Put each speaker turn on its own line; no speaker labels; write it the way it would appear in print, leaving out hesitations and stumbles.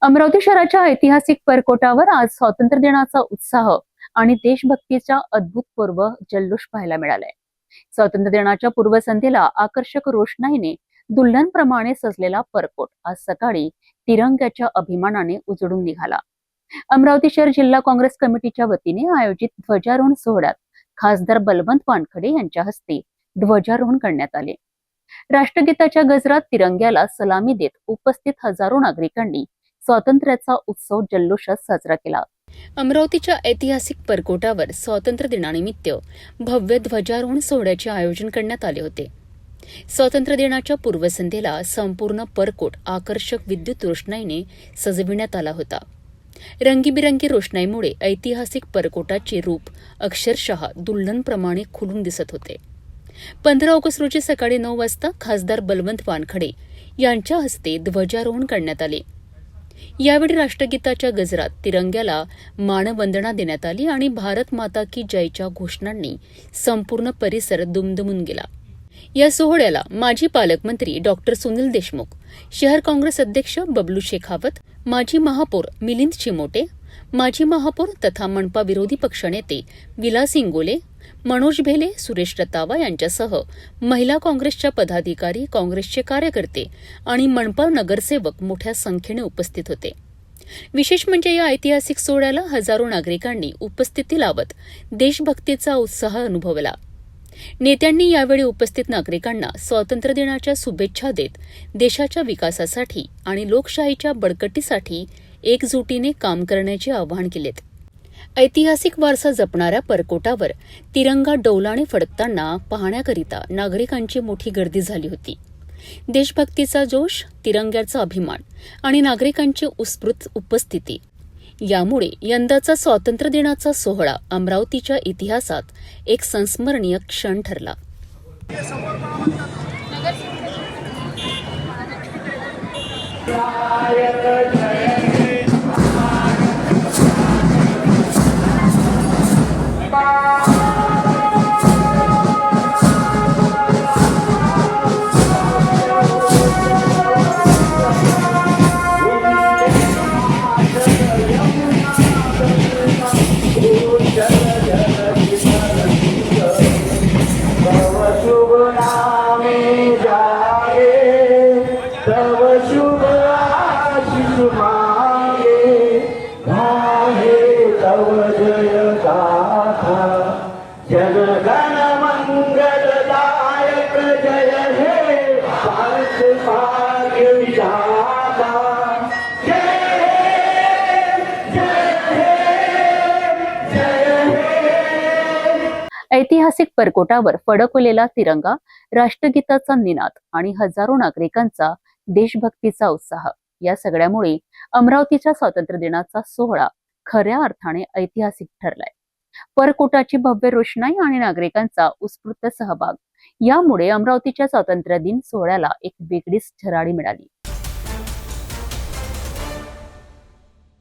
अमरावती शहराच्या ऐतिहासिक परकोटावर आज स्वातंत्र्य दिनाचा उत्साह आणि देशभक्तीचा अभूतपूर्व जल्लोष पाहायला मिळालाय। स्वातंत्र्य दिनाच्या पूर्वसंध्येला आकर्षक रोषणाईने दुल्हनप्रमाणे सजलेला परकोट आज सकाळी तिरंग्याच्या अभिमानाने उजळून निघाला। अमरावती शहर जिल्हा काँग्रेस कमिटीच्या वतीने आयोजित ध्वजारोहण सोहळ्यात खासदार बलवंत वानखडे यांच्या हस्ते ध्वजारोहण करण्यात आले। राष्ट्रगीताच्या गजरात तिरंग्याला सलामी देत उपस्थित हजारो नागरिकांनी स्वातंत्र्याचा उत्सव जल्लोषात साजरा केला। अमरावतीच्या ऐतिहासिक परकोटावर स्वातंत्र्य दिनानिमित्त भव्य ध्वजारोहण सोहळ्याचे आयोजन करण्यात आले होते। स्वातंत्र्य दिनाच्या पूर्वसंध्येला संपूर्ण परकोट आकर्षक विद्युत रोषणाईने सजविण्यात आला होता। रंगीबिरंगी रोषणाईमुळे ऐतिहासिक परकोटाचे रूप अक्षरशः दुल्हनप्रमाणे खुलून दिसत होते। 15 ऑगस्ट रोजी सकाळी 9 वाजता खासदार बलवंत वानखडे यांच्या हस्ते ध्वजारोहण करण्यात आले। यावेळी राष्ट्रगीताच्या गजरात तिरंग्याला मानवंदना देण्यात आली आणि भारत माता की जयच्या घोषणांनी संपूर्ण परिसर दुमदुमून गेला। या सोहळ्याला माजी पालकमंत्री डॉक्टर सुनील देशमुख, शहर काँग्रेस अध्यक्ष बबलू शेखावत, माजी महापौर मिलिंद चिमोटे, माजी महापौर तथा मनपा विरोधी पक्षनेते विलास इंगोले, मनोज भेले, सुरेश रतावा यांच्यासह महिला काँग्रेसच्या पदाधिकारी, काँग्रेसचे कार्यकर्ते आणि मनपा नगरसेवक मोठ्या संख्येने उपस्थित होते। विशेष म्हणजे या ऐतिहासिक सोहळ्याला हजारो नागरिकांनी उपस्थिती लावत देशभक्तीचा उत्साह अनुभवला। नेत्यांनी यावेळी उपस्थित नागरिकांना स्वातंत्र्य दिनाच्या शुभेच्छा देत देशाच्या विकासासाठी आणि लोकशाहीच्या बळकटीसाठी एकजुटीने काम करण्याचे आवाहन केलेत। ऐतिहासिक वारसा जपणाऱ्या परकोटावर तिरंगा डौलाने फडकताना पाहण्याकरिता नागरिकांची मोठी गर्दी झाली होती। देशभक्तीचा जोश, तिरंग्याचा अभिमान आणि नागरिकांची उत्स्फूर्त उपस्थिती यामुळे यंदाचा स्वातंत्र्य दिनाचा सोहळा अमरावतीच्या इतिहासात एक संस्मरणीय क्षण ठरला।
जनगण मंगलदायक जय हे भारत भाग्य विधाता जय
ऐतिहासिक परकोटावर फडकवलेला तिरंगा, राष्ट्रगीताचा निनाद आणि हजारो नागरिकांचा देशभक्तीचा उत्साह या सगळ्यामुळे अमरावतीच्या स्वातंत्र्य दिनाचा सोहळा खऱ्या अर्थाने ऐतिहासिक ठरलाय। परकोटाची भव्य रोषणाई आणि नागरिकांचा उत्स्फूर्त सहभाग यामुळे अमरावतीच्या स्वातंत्र्य दिन सोहळ्याला एक वेगळीच झळाळी मिळाली।